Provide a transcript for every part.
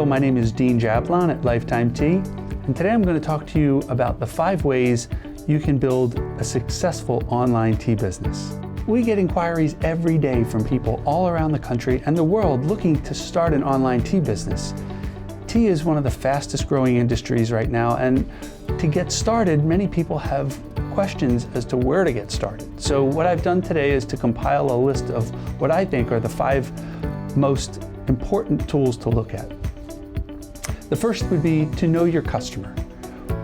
Hello, my name is Dean Jablon at Lifetime Tea, and today I'm going to talk to you about the 5 ways you can build a successful online tea business. We get inquiries every day from people all around the country and the world looking to start an online tea business. Tea is one of the fastest growing industries right now, and to get started, many people have questions as to where to get started. So what I've done today is to compile a list of what I think are the 5 most important tools to look at. The first would be to know your customer.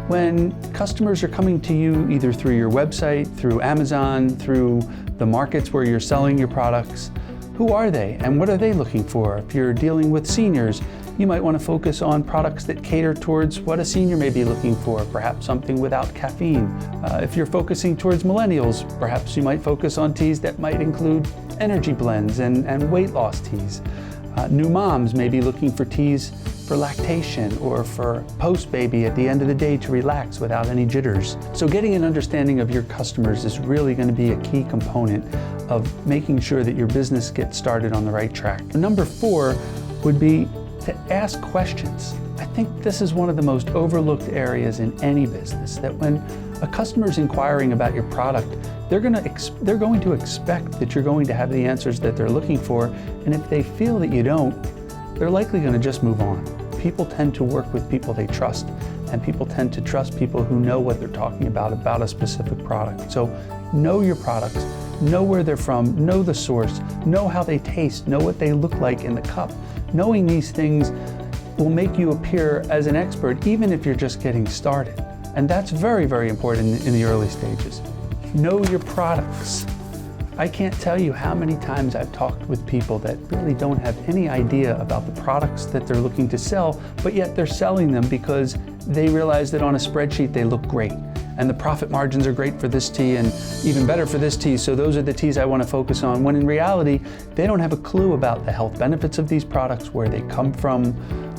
When customers are coming to you either through your website, through Amazon, through the markets where you're selling your products, who are they and what are they looking for? If you're dealing with seniors, you might want to focus on products that cater towards what a senior may be looking for, perhaps something without caffeine. If you're focusing towards millennials, perhaps you might focus on teas that might include energy blends and weight loss teas. New moms may be looking for teas for lactation or for post-baby at the end of the day to relax without any jitters. So getting an understanding of your customers is really going to be a key component of making sure that your business gets started on the right track. Number 4 would be to ask questions. I think this is one of the most overlooked areas in any business, that when a customer is inquiring about your product, they're going to expect that you're going to have the answers that they're looking for, and if they feel that you don't, they're likely going to just move on. People tend to work with people they trust, and people tend to trust people who know what they're talking about a specific product. So know your products, know where they're from, know the source, know how they taste, know what they look like in the cup. Knowing these things will make you appear as an expert even if you're just getting started. And that's very, very important in the early stages. Know your products. I can't tell you how many times I've talked with people that really don't have any idea about the products that they're looking to sell, but yet they're selling them because they realize that on a spreadsheet they look great. And the profit margins are great for this tea and even better for this tea, so those are the teas I want to focus on, when in reality, they don't have a clue about the health benefits of these products, where they come from,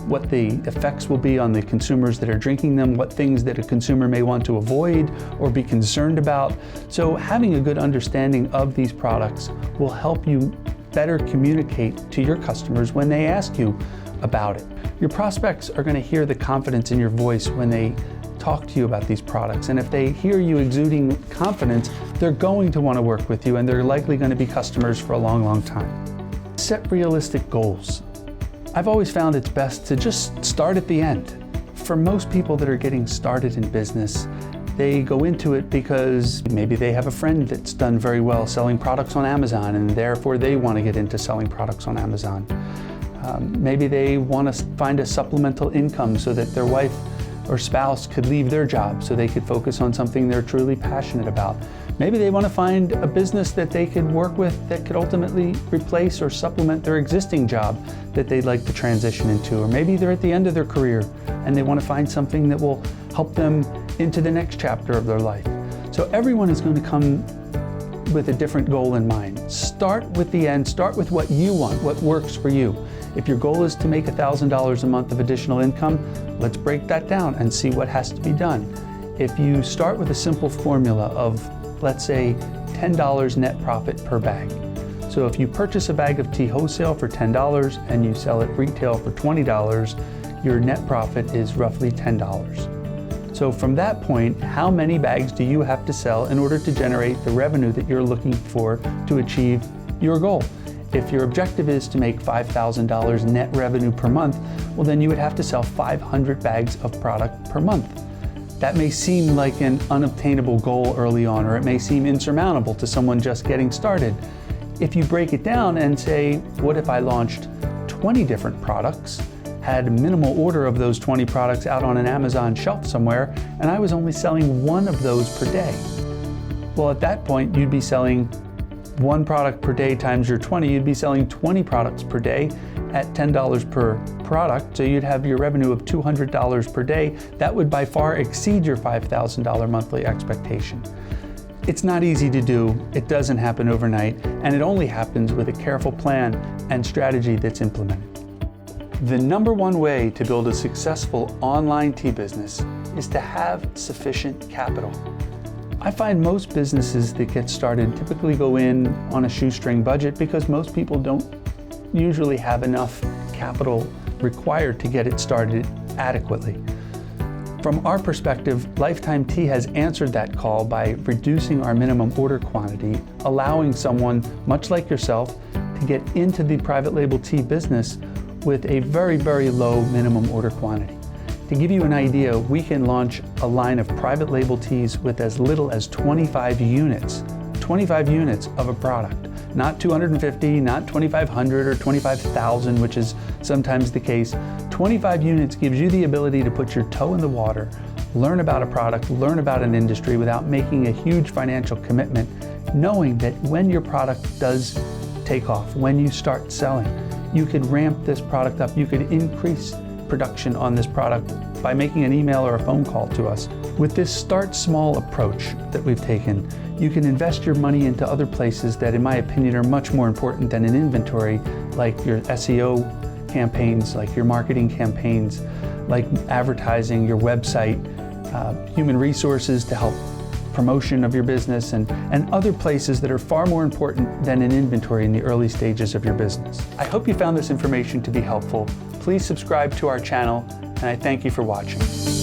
what the effects will be on the consumers that are drinking them, what things that a consumer may want to avoid or be concerned about. So having a good understanding of these products will help you better communicate to your customers when they ask you about it. Your prospects are going to hear the confidence in your voice when they talk to you about these products, and if they hear you exuding confidence, they're going to want to work with you, and they're likely going to be customers for a long, long time. Set realistic goals. I've always found it's best to just start at the end. For most people that are getting started in business, they go into it because maybe they have a friend that's done very well selling products on Amazon, and therefore they want to get into selling products on Amazon. Maybe they want to find a supplemental income so that their wife or spouse could leave their job so they could focus on something they're truly passionate about. Maybe they want to find a business that they could work with that could ultimately replace or supplement their existing job that they'd like to transition into. Or maybe they're at the end of their career and they want to find something that will help them into the next chapter of their life. So everyone is going to come with a different goal in mind. Start with the end, start with what you want, what works for you. If your goal is to make $1,000 a month of additional income, let's break that down and see what has to be done. If you start with a simple formula of, let's say, $10 net profit per bag. So if you purchase a bag of tea wholesale for $10 and you sell it retail for $20, your net profit is roughly $10. So from that point, how many bags do you have to sell in order to generate the revenue that you're looking for to achieve your goal? If your objective is to make $5,000 net revenue per month, well then you would have to sell 500 bags of product per month. That may seem like an unobtainable goal early on, or it may seem insurmountable to someone just getting started. If you break it down and say, what if I launched 20 different products, had a minimal order of those 20 products out on an Amazon shelf somewhere, and I was only selling one of those per day? Well, at that point, you'd be selling one product per day times your 20, you'd be selling 20 products per day at $10 per product. So you'd have your revenue of $200 per day. That would by far exceed your $5,000 monthly expectation. It's not easy to do, it doesn't happen overnight, and it only happens with a careful plan and strategy that's implemented. The number one way to build a successful online tea business is to have sufficient capital. I find most businesses that get started typically go in on a shoestring budget because most people don't usually have enough capital required to get it started adequately. From our perspective, Lifetime Tea has answered that call by reducing our minimum order quantity, allowing someone, much like yourself, to get into the private label tea business with a very, very low minimum order quantity. To give you an idea, we can launch a line of private label teas with as little as 25 units of a product. Not 250, not 2,500 or 25,000, which is sometimes the case. 25 units gives you the ability to put your toe in the water, learn about a product, learn about an industry without making a huge financial commitment, knowing that when your product does take off, when you start selling, you could ramp this product up, you could increase production on this product by making an email or a phone call to us. With this start small approach that we've taken, you can invest your money into other places that, in my opinion, are much more important than an inventory, like your SEO campaigns, like your marketing campaigns, like advertising, your website, human resources to help promotion of your business, and other places that are far more important than an inventory in the early stages of your business. I hope you found this information to be helpful. Please subscribe to our channel, and I thank you for watching.